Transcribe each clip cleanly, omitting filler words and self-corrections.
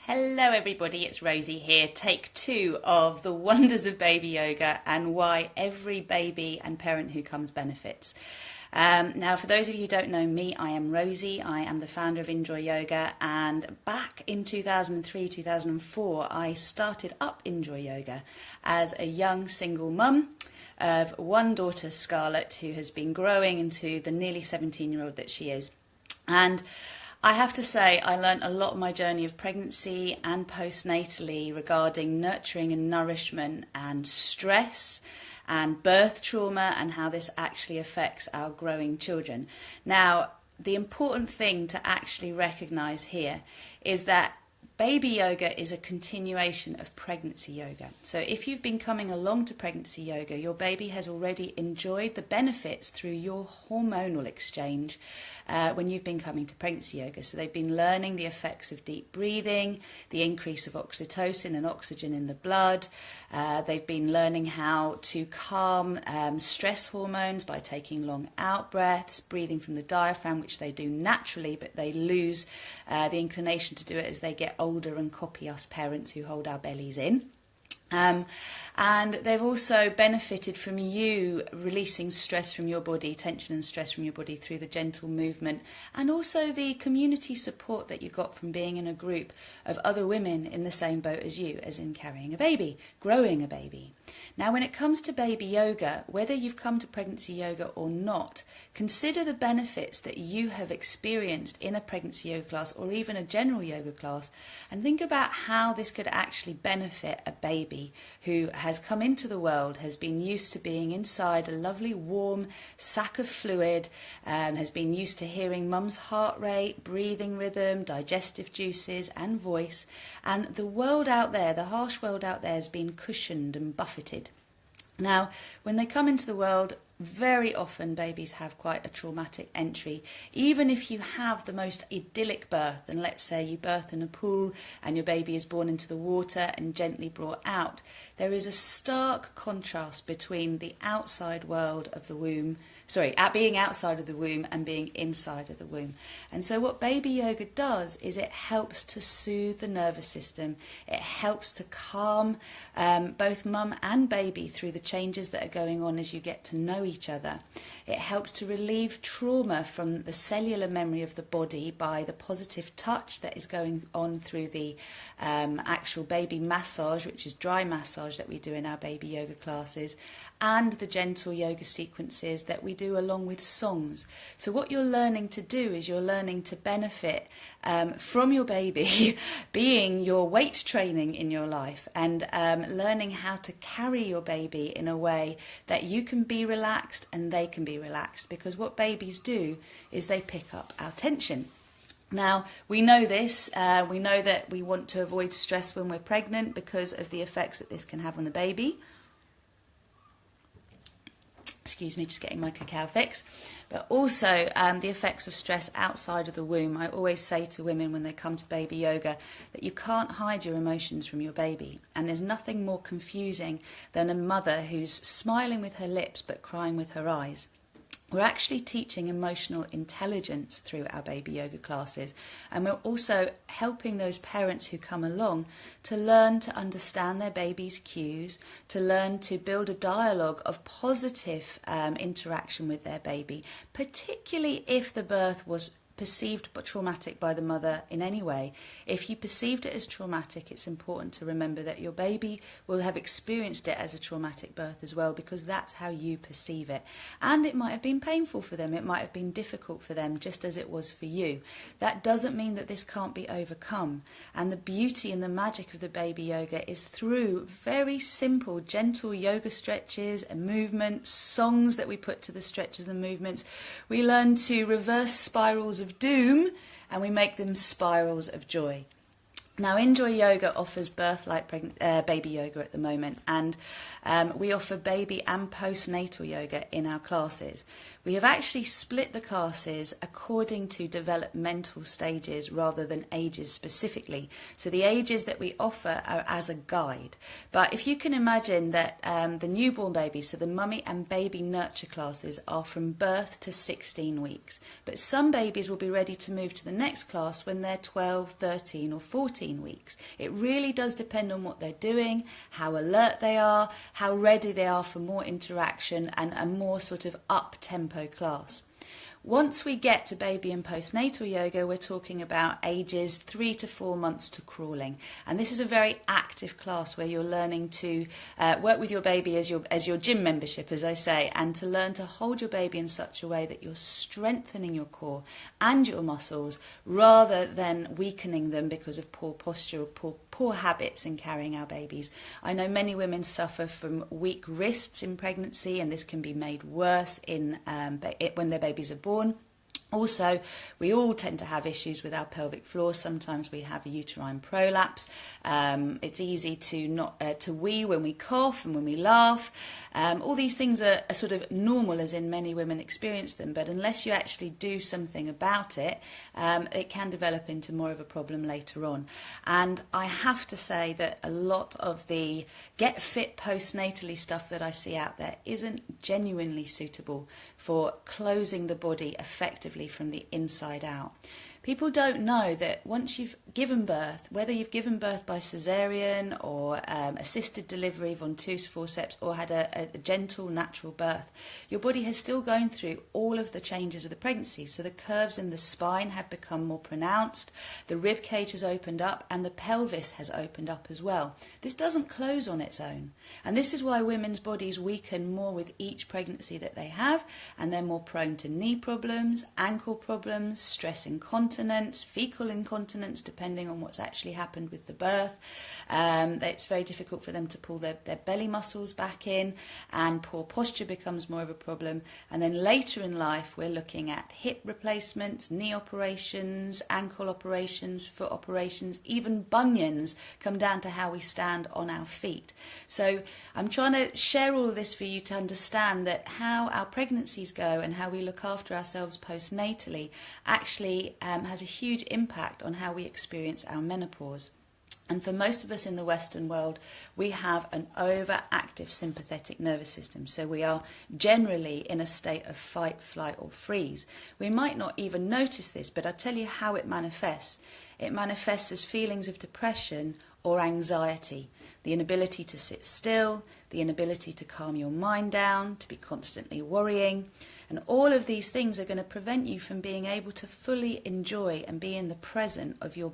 Hello everybody, it's Rosie here, take 2 of the wonders of baby yoga and why every baby and parent who comes benefits. Now for those of you who don't know me, I am Rosie, I am the founder of InJoy Yoga, and back in 2003-2004 I started up InJoy Yoga as a young single mum of one daughter, Scarlett, who has been growing into the nearly 17-year-old that she is. And I have to say I learnt a lot of my journey of pregnancy and postnatally regarding nurturing and nourishment and stress and birth trauma and how this actually affects our growing children. Now, the important thing to actually recognise here is that baby yoga is a continuation of pregnancy yoga. So if you've been coming along to pregnancy yoga, your baby has already enjoyed the benefits through your hormonal exchange when you've been coming to pregnancy yoga. So they've been learning the effects of deep breathing, the increase of oxytocin and oxygen in the blood. They've been learning how to calm stress hormones by taking long out breaths, breathing from the diaphragm, which they do naturally, but they lose the inclination to do it as they get older and copy us parents who hold our bellies in. And they've also benefited from you releasing stress from your body, tension and stress from your body through the gentle movement, and also the community support that you got from being in a group of other women in the same boat as you, as in carrying a baby, growing a baby. Now, when it comes to baby yoga, whether you've come to pregnancy yoga or not, consider the benefits that you have experienced in a pregnancy yoga class or even a general yoga class, and think about how this could actually benefit a baby who has come into the world, has been used to being inside a lovely warm sack of fluid, has been used to hearing mum's heart rate, breathing rhythm, digestive juices and voice, and the world out there, the harsh world out there, has been cushioned and buffeted. Now, when they come into the world, very often babies have quite a traumatic entry. Even if you have the most idyllic birth, and let's say you birth in a pool and your baby is born into the water and gently brought out, there is a stark contrast between the outside world of the womb, being outside of the womb and being inside of the womb. And so what baby yoga does is it helps to soothe the nervous system. It helps to calm both mum and baby through the changes that are going on as you get to know each other. It helps to relieve trauma from the cellular memory of the body by the positive touch that is going on through the actual baby massage, which is dry massage that we do in our baby yoga classes, and the gentle yoga sequences that we do along with songs. So what you're learning to do is you're learning to benefit from your baby being your weight training in your life, and learning how to carry your baby in a way that you can be relaxed and they can be relaxed, because what babies do is they pick up our tension. Now, we know this, we know that we want to avoid stress when we're pregnant because of the effects that this can have on the baby. Excuse me, just getting my cacao fix. But also the effects of stress outside of the womb. I always say to women when they come to baby yoga that you can't hide your emotions from your baby. And there's nothing more confusing than a mother who's smiling with her lips but crying with her eyes. We're actually teaching emotional intelligence through our baby yoga classes, and we're also helping those parents who come along to learn to understand their baby's cues, to learn to build a dialogue of positive interaction with their baby, particularly if the birth was perceived but traumatic by the mother in any way. If you perceived it as traumatic, it's important to remember that your baby will have experienced it as a traumatic birth as well, because that's how you perceive it. And it might have been painful for them, it might have been difficult for them, just as it was for you. That doesn't mean that this can't be overcome. And the beauty and the magic of the baby yoga is through very simple, gentle yoga stretches and movements, songs that we put to the stretches and movements. We learn to reverse spirals of doom and we make them spirals of joy. Now, InJoy Yoga offers birth-like baby yoga at the moment, and we offer baby and postnatal yoga in our classes. We have actually split the classes according to developmental stages rather than ages specifically. So the ages that we offer are as a guide. But if you can imagine that the newborn baby, so the mummy and baby nurture classes, are from birth to 16 weeks. But some babies will be ready to move to the next class when they're 12, 13 or 14. 16 weeks. It really does depend on what they're doing, how alert they are, how ready they are for more interaction and a more sort of up-tempo class. Once we get to baby and postnatal yoga, we're talking about ages 3 to 4 months to crawling. And this is a very active class where you're learning to work with your baby as your gym membership, as I say, and to learn to hold your baby in such a way that you're strengthening your core and your muscles rather than weakening them because of poor posture or poor habits in carrying our babies. I know many women suffer from weak wrists in pregnancy, and this can be made worse when their babies are born. Also, we all tend to have issues with our pelvic floor. Sometimes we have a uterine prolapse. It's easy to wee when we cough and when we laugh. All these things are sort of normal, as in many women experience them, but unless you actually do something about it, it can develop into more of a problem later on. And I have to say that a lot of the get fit postnatally stuff that I see out there isn't genuinely suitable for closing the body effectively from the inside out. People don't know that once you've given birth, whether you've given birth by caesarean or assisted delivery, ventouse forceps, or had a gentle natural birth, your body has still gone through all of the changes of the pregnancy. So the curves in the spine have become more pronounced, the rib cage has opened up, and the pelvis has opened up as well. This doesn't close on its own. And this is why women's bodies weaken more with each pregnancy that they have, and they're more prone to knee problems, ankle problems, stress incontinence, fecal incontinence, depending on what's actually happened with the birth. It's very difficult for them to pull their belly muscles back in, and poor posture becomes more of a problem. And then later in life, we're looking at hip replacements, knee operations, ankle operations, foot operations, even bunions come down to how we stand on our feet. So I'm trying to share all of this for you to understand that how our pregnancies go and how we look after ourselves postnatally actually has a huge impact on how we experience our menopause. And for most of us in the Western world, we have an overactive sympathetic nervous system. So we are generally in a state of fight, flight or freeze. We might not even notice this, but I'll tell you how it manifests. It manifests as feelings of depression or anxiety, the inability to sit still, the inability to calm your mind down, to be constantly worrying. And all of these things are going to prevent you from being able to fully enjoy and be in the presence of your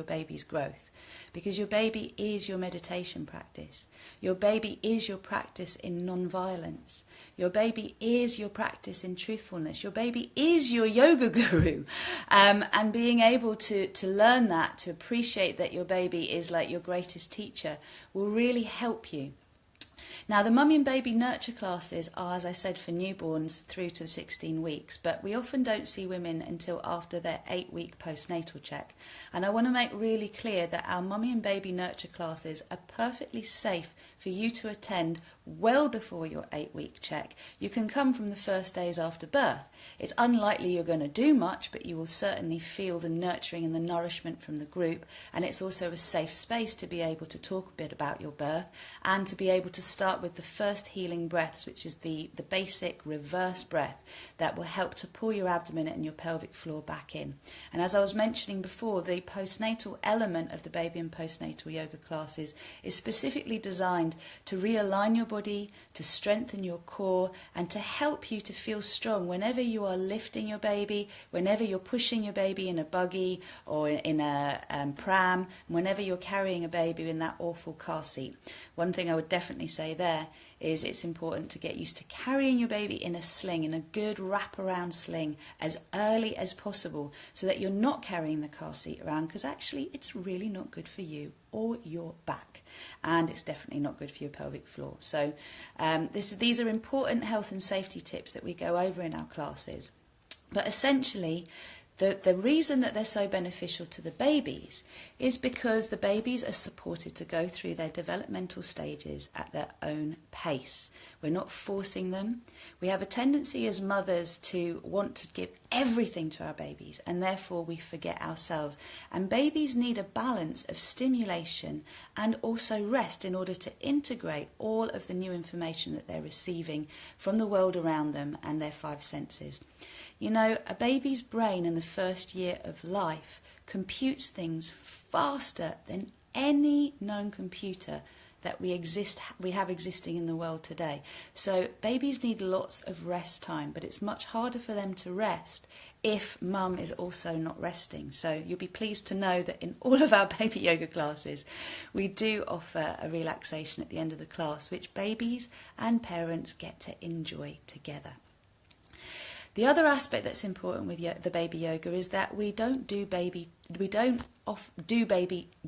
baby's growth. Because your baby is your meditation practice. Your baby is your practice in non-violence. Your baby is your practice in truthfulness. Your baby is your yoga guru. And being able to learn that, to appreciate that your baby is like your greatest teacher, will really help you. Now, the mummy and baby nurture classes are, as I said, for newborns through to 16 weeks, but we often don't see women until after their 8-week postnatal check. And I want to make really clear that our mummy and baby nurture classes are perfectly safe for you to attend well before your 8-week check. You can come from the first days after birth. It's unlikely you're going to do much, but you will certainly feel the nurturing and the nourishment from the group. And it's also a safe space to be able to talk a bit about your birth and to be able to start with the first healing breaths, which is the basic reverse breath that will help to pull your abdomen and your pelvic floor back in. And as I was mentioning before, the postnatal element of the baby and postnatal yoga classes is specifically designed to realign your body, to strengthen your core, and to help you to feel strong whenever you are lifting your baby, whenever you're pushing your baby in a buggy or in a pram, whenever you're carrying a baby in that awful car seat. One thing I would definitely say there is it's important to get used to carrying your baby in a sling, in a good wraparound sling, as early as possible, so that you're not carrying the car seat around, because actually it's really not good for you or your back, and it's definitely not good for your pelvic floor. So these are important health and safety tips that we go over in our classes. But essentially, the reason that they're so beneficial to the babies is because the babies are supported to go through their developmental stages at their own pace. We're not forcing them. We have a tendency as mothers to want to give everything to our babies, and therefore we forget ourselves. And babies need a balance of stimulation and also rest in order to integrate all of the new information that they're receiving from the world around them and their 5 senses. You know, a baby's brain in the first year of life computes things faster than any known computer that we have existing in the world today. So babies need lots of rest time, but it's much harder for them to rest if mum is also not resting. So you'll be pleased to know that in all of our baby yoga classes, we do offer a relaxation at the end of the class, which babies and parents get to enjoy together. The other aspect that's important with the baby yoga is that we don't do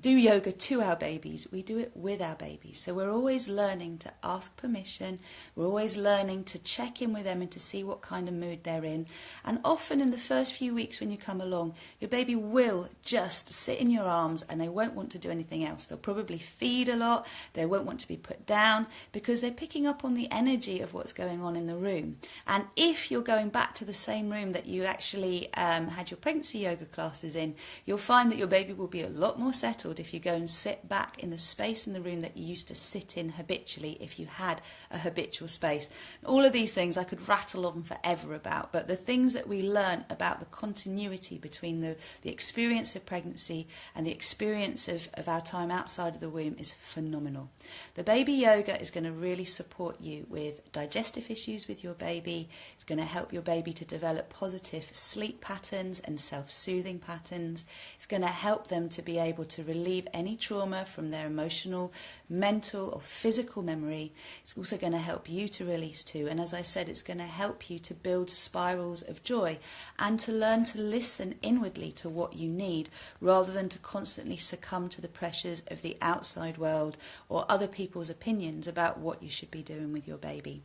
yoga to our babies, we do it with our babies. So we're always learning to ask permission, we're always learning to check in with them and to see what kind of mood they're in. And often in the first few weeks when you come along, your baby will just sit in your arms and they won't want to do anything else. They'll probably feed a lot, they won't want to be put down because they're picking up on the energy of what's going on in the room. And if you're going back to the same room that you actually had your pregnancy yoga classes in, you'll find that your baby will be a lot more settled if you go and sit back in the space in the room that you used to sit in habitually if you had a habitual space. All of these things I could rattle on forever about, but the things that we learn about the continuity between the experience of pregnancy and the experience of our time outside of the womb is phenomenal. The baby yoga is going to really support you with digestive issues with your baby. It's going to help your baby to develop positive sleep patterns and self-soothing patterns. It's going to help them to be able to relieve any trauma from their emotional, mental or physical memory. It's also going to help you to release too. And as I said, it's going to help you to build spirals of joy and to learn to listen inwardly to what you need rather than to constantly succumb to the pressures of the outside world or other people's opinions about what you should be doing with your baby.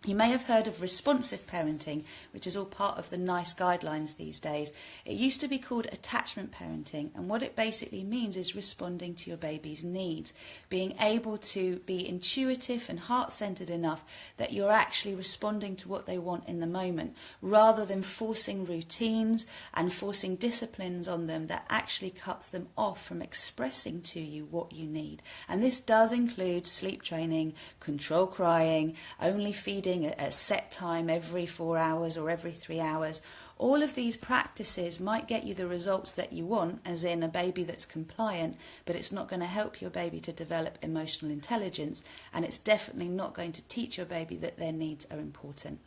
You may have heard of responsive parenting, which is all part of the NICE guidelines these days. It used to be called attachment parenting, and what it basically means is responding to your baby's needs, being able to be intuitive and heart-centered enough that you're actually responding to what they want in the moment, rather than forcing routines and forcing disciplines on them that actually cuts them off from expressing to you what you need. And this does include sleep training, control crying, only feeding at a set time every 4 hours or every 3 hours. All of these practices might get you the results that you want, as in a baby that's compliant, but it's not going to help your baby to develop emotional intelligence, and it's definitely not going to teach your baby that their needs are important.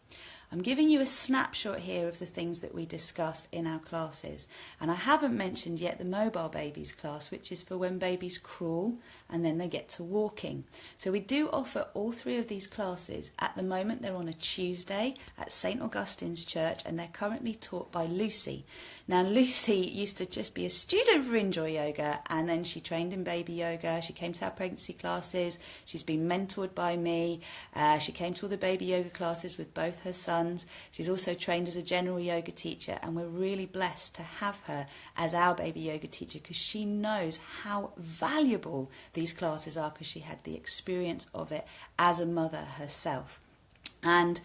I'm giving you a snapshot here of the things that we discuss in our classes, and I haven't mentioned yet the mobile babies class, which is for when babies crawl and then they get to walking. So we do offer all 3 of these classes. At the moment they're on a Tuesday at St. Augustine's Church, and they're currently taught by Lucy. Now Lucy used to just be a student for InJoy Yoga, and then she trained in baby yoga, she came to our pregnancy classes, she's been mentored by me, she came to all the baby yoga classes with both her sons. She's also trained as a general yoga teacher, and we're really blessed to have her as our baby yoga teacher because she knows how valuable these classes are because she had the experience of it as a mother herself. And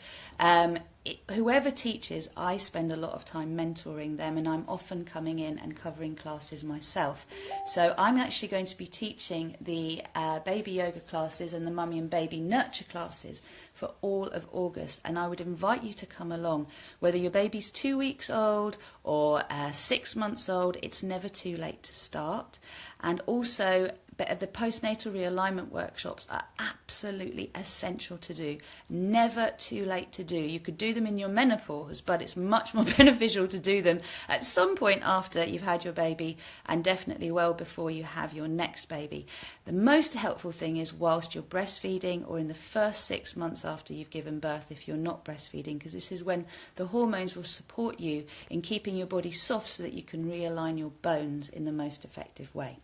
whoever teaches, I spend a lot of time mentoring them, and I'm often coming in and covering classes myself. So I'm actually going to be teaching the baby yoga classes and the mummy and baby nurture classes for all of August, and I would invite you to come along. Whether your baby's 2 weeks old or 6 months old, it's never too late to start. And also, but the postnatal realignment workshops are absolutely essential to do. Never too late to do. You could do them in your menopause, but it's much more beneficial to do them at some point after you've had your baby, and definitely well before you have your next baby. The most helpful thing is whilst you're breastfeeding or in the first 6 months after you've given birth if you're not breastfeeding, because this is when the hormones will support you in keeping your body soft so that you can realign your bones in the most effective way.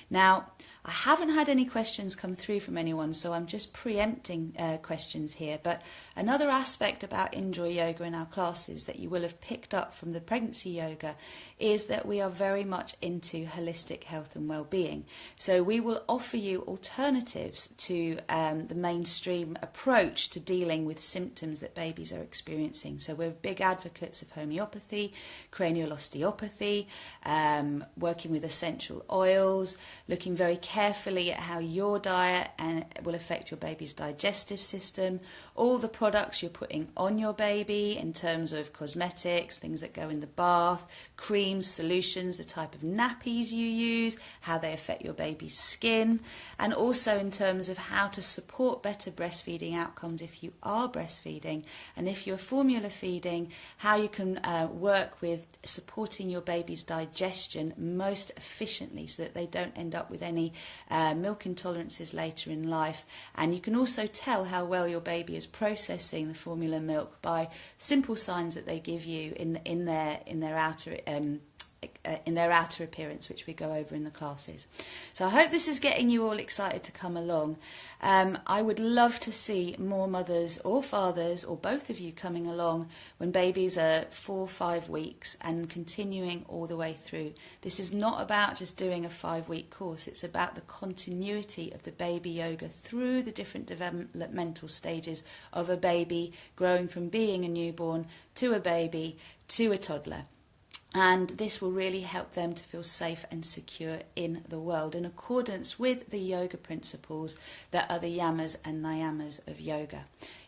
Now, I haven't had any questions come through from anyone, so I'm just preempting questions here. But another aspect about InJoy Yoga in our classes that you will have picked up from the pregnancy yoga is that we are very much into holistic health and well-being. So we will offer you alternatives to the mainstream approach to dealing with symptoms that babies are experiencing. So we're big advocates of homeopathy, cranial osteopathy, working with essential oils, looking very carefully carefully at how your diet and will affect your baby's digestive system, all the products you're putting on your baby in terms of cosmetics, things that go in the bath, creams, solutions, the type of nappies you use, how they affect your baby's skin, and also in terms of how to support better breastfeeding outcomes if you are breastfeeding, and if you're formula feeding, how you can work with supporting your baby's digestion most efficiently so that they don't end up with any milk intolerances later in life. And you can also tell how well your baby is processing the formula milk by simple signs that they give you in their outer appearance, which we go over in the classes. So I hope this is getting you all excited to come along. I would love to see more mothers or fathers or both of you coming along when babies are 4 or 5 weeks and continuing all the way through. This is not about just doing a 5-week course. It's about the continuity of the baby yoga through the different developmental stages of a baby, growing from being a newborn to a baby to a toddler. And this will really help them to feel safe and secure in the world in accordance with the yoga principles that are the yamas and niyamas of yoga.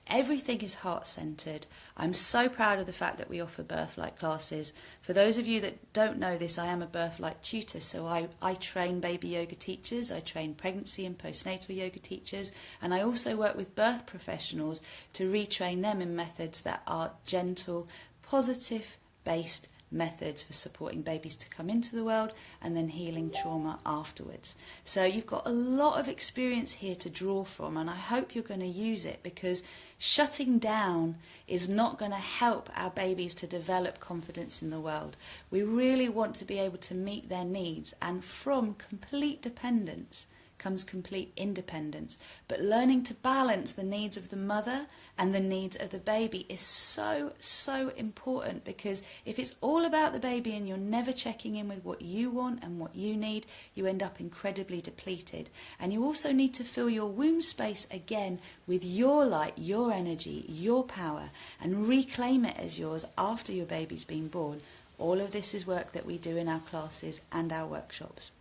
Everything is heart-centered. I'm so proud of the fact that we offer birth-like classes. For those of you that don't know this, I am a birth-like tutor, so I train baby yoga teachers, I train pregnancy and postnatal yoga teachers, and I also work with birth professionals to retrain them in methods that are gentle, positive-based methods for supporting babies to come into the world and then healing trauma afterwards. So you've got a lot of experience here to draw from, and I hope you're going to use it, because shutting down is not going to help our babies to develop confidence in the world. We really want to be able to meet their needs, and from complete dependence comes complete independence. But learning to balance the needs of the mother and the needs of the baby is so, so important, because if it's all about the baby and you're never checking in with what you want and what you need, you end up incredibly depleted. And you also need to fill your womb space again with your light, your energy, your power, and reclaim it as yours after your baby's been born. All of this is work that we do in our classes and our workshops.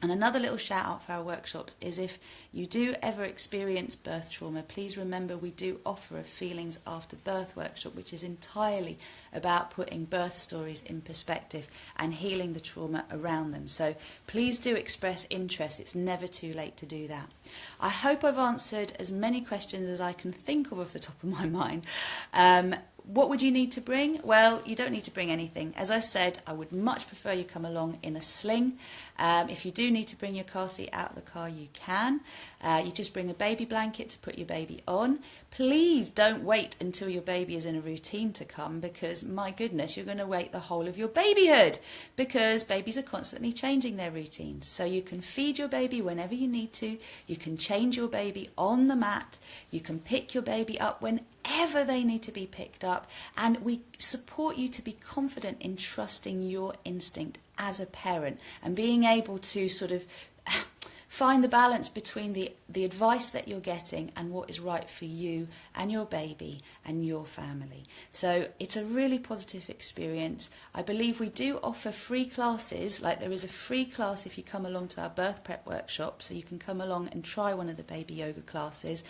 And another little shout out for our workshops is, if you do ever experience birth trauma, please remember we do offer a feelings after birth workshop, which is entirely about putting birth stories in perspective and healing the trauma around them. So please do express interest. It's never too late to do that. I hope I've answered as many questions as I can think of off the top of my mind. What would you need to bring? Well, you don't need to bring anything. As I said, I would much prefer you come along in a sling. If you do need to bring your car seat out of the car, you can. You just bring a baby blanket to put your baby on. Please don't wait until your baby is in a routine to come, because my goodness, you're going to wait the whole of your babyhood, because babies are constantly changing their routines. So you can feed your baby whenever you need to. You can change your baby on the mat. You can pick your baby up whenever they need to be picked up, and we support you to be confident in trusting your instinct as a parent and being able to sort of find the balance between the advice that you're getting and what is right for you and your baby and your family. So it's a really positive experience. I believe we do offer free classes, like there is a free class if you come along to our birth prep workshop, so you can come along and try one of the baby yoga classes.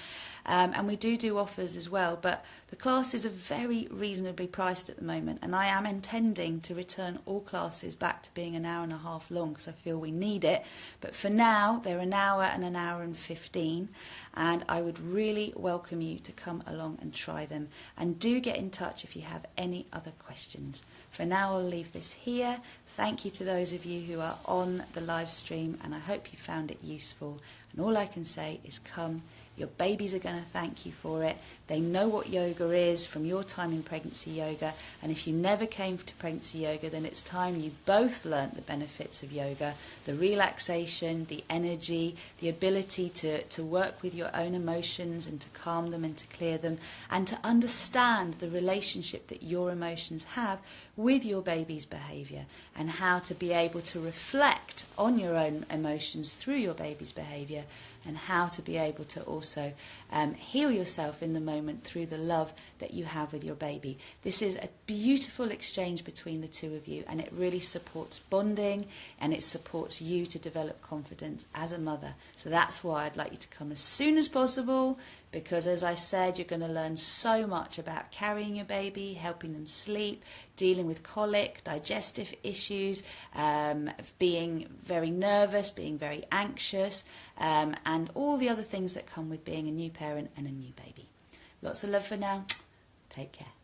And we do offers as well, but the classes are very reasonably priced at the moment, and I am intending to return all classes back to being an hour and a half long, because I feel we need it. But for now, they're an hour and an hour and 15, and I would really welcome you to come along and try them. And do get in touch if you have any other questions. For now, I'll leave this here. Thank you to those of you who are on the live stream, and I hope you found it useful. And all I can say is come. Your babies are going to thank you for it. They know what yoga is from your time in pregnancy yoga. And if you never came to pregnancy yoga, then it's time you both learnt the benefits of yoga, the relaxation, the energy, the ability to work with your own emotions and to calm them and to clear them, and to understand the relationship that your emotions have with your baby's behaviour. and how to be able to reflect on your own emotions through your baby's behaviour, and how to be able to also heal yourself in the moment through the love that you have with your baby. This is a beautiful exchange between the two of you, and it really supports bonding, and it supports you to develop confidence as a mother. So that's why I'd like you to come as soon as possible, because as I said, you're going to learn so much about carrying your baby, helping them sleep, dealing with colic, digestive issues, being very nervous, being very anxious, and all the other things that come with being a new parent and a new baby. Lots of love for now. Take care.